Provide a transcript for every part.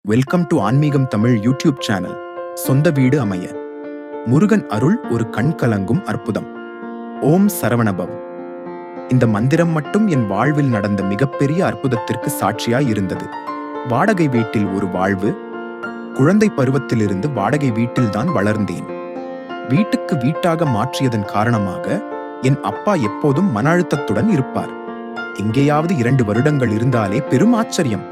Welcome to ஆன்மீகம் Tamil YouTube channel. சொந்த வீடு அமைய முருகன் அருள் ஒரு கண் கலங்கும் அற்புதம். ஓம் சரவணபவ். இந்த மந்திரம் மட்டும் என் வாழ்வில் நடந்த மிகப்பெரிய அற்புதத்திற்கு சாட்சியாய் இருந்தது. வாடகை வீட்டில் ஒரு வாழ்வு. குழந்தை பருவத்திலிருந்து வாடகை வீட்டில்தான் வளர்ந்தேன். வீட்டுக்கு வீட்டாக மாற்றியதன் காரணமாக என் அப்பா எப்போதும் மன அழுத்தத்துடன் இருப்பார். எங்கேயாவது 2 வருடங்கள் இருந்தாலே பெரும் ஆச்சரியம்.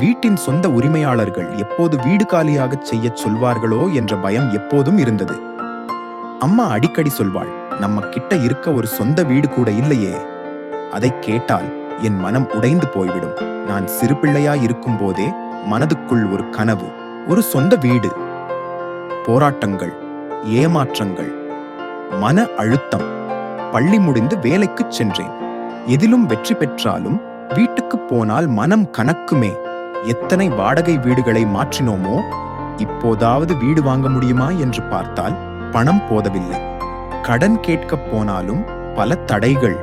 வீட்டின் சொந்த உரிமையாளர்கள் எப்போது வீடு காலியாகச் செய்யச் சொல்வார்களோ என்ற பயம் எப்போதும் இருந்தது. அம்மா அடிக்கடி சொல்வாள், நம்ம கிட்ட இருக்க ஒரு சொந்த வீடு கூட இல்லையே. அதை கேட்டால் என் மனம் உடைந்து போய்விடும். நான் சிறு பிள்ளையாய் இருக்கும் போதே மனதுக்குள் ஒரு கனவு, ஒரு சொந்த வீடு. போராட்டங்கள், ஏமாற்றங்கள், மன அழுத்தம். பள்ளி முடிந்து வேலைக்குச் சென்றேன். எதிலும் வெற்றி பெற்றாலும் வீட்டுக்கு போனால் மனம் கனக்குமே. எத்தனை வாடகை வீடுகளை மாற்றினோமோ, இப்போதாவது வீடு வாங்க முடியுமா என்று பார்த்தால் பணம் போதவில்லை. கடன் கேட்கப் போனாலும் பல தடைகள்.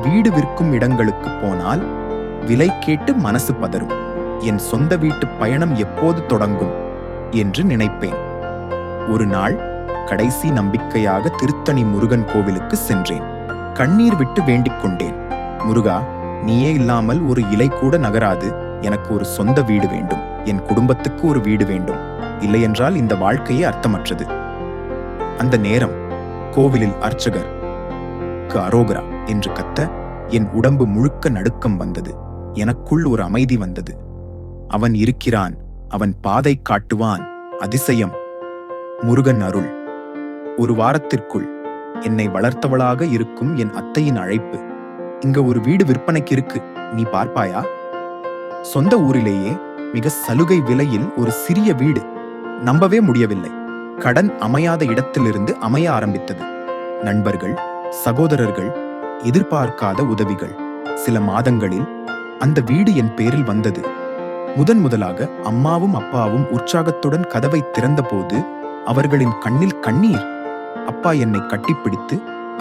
வீடு விற்கும் இடங்களுக்கு போனால் விலை கேட்டு மனசு பதறும். என் சொந்த வீட்டு பயணம் எப்போது தொடங்கும் என்று நினைப்பேன். ஒரு நாள் கடைசி நம்பிக்கையாக திருத்தணி முருகன் கோவிலுக்கு சென்றேன். கண்ணீர் விட்டு வேண்டிக் கொண்டேன், முருகா, நீயே இல்லாமல் ஒரு இலை கூட நகராது. எனக்கு ஒரு சொந்த வீடு வேண்டும். என் குடும்பத்துக்கு ஒரு வீடு வேண்டும். இல்லையென்றால் இந்த வாழ்க்கையே அர்த்தமற்றது. அந்த நேரம் கோவிலில் அர்ச்சகர் அரோகரா என்று கத்த என் உடம்பு முழுக்க நடுக்கம் வந்தது. எனக்குள் ஒரு அமைதி வந்தது. அவன் இருக்கிறான், அவன் பாதை காட்டுவான். அதிசயம். முருகன் அருள். ஒரு வாரத்திற்குள் என்னை வளர்த்தவளாக இருக்கும் என் அத்தையின் அழைப்பு, இங்க ஒரு வீடு விற்பனைக்கு இருக்கு, நீ பார்ப்பாயா? சொந்த ஊரிலேயே மிக சலுகை விலையில் ஒரு சிறிய வீடு. நம்பவே முடியவில்லை. கடன் அமையாத இடத்திலிருந்து அமைய ஆரம்பித்தது. நண்பர்கள், சகோதரர்கள், எதிர்பார்க்காத உதவிகள். சில மாதங்களில் அந்த வீடு என் பேரில் வந்தது. முதலாக அம்மாவும் அப்பாவும் உற்சாகத்துடன் கதவை திறந்தபோது அவர்களின் கண்ணில் கண்ணீர். அப்பா என்னை கட்டிப்பிடித்து,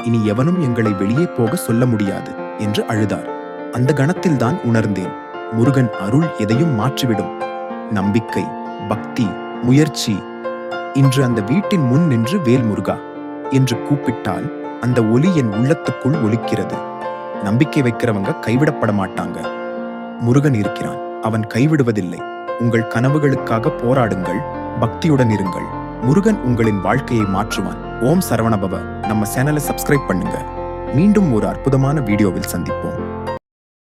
இனி எவனும் எங்களை வெளியே போக சொல்ல முடியாது என்று அழுதார். அந்த கணத்தில்தான் உணர்ந்தேன், முருகன் அருள் எதையும் மாற்றிவிடும். நம்பிக்கை, பக்தி, முயற்சி. இன்று அந்த வீட்டின் முன் நின்று வேல் முருகா என்று கூப்பிட்டால் அந்த ஒலி என் உள்ளத்துக்குள் ஒலிக்கிறது. நம்பிக்கை வைக்கிறவங்க கைவிடப்பட மாட்டாங்க. முருகன் இருக்கிறான், அவன் கைவிடுவதில்லை. உங்கள் கனவுகளுக்காக போராடுங்கள், பக்தியுடன் இருங்கள். முருகன் உங்களின் வாழ்க்கையை மாற்றுவான். ஓம் சரவணபவ. நம்ம சேனலை சப்ஸ்கிரைப் பண்ணுங்க. மீண்டும் ஒரு அற்புதமான வீடியோவில் சந்திப்போம்.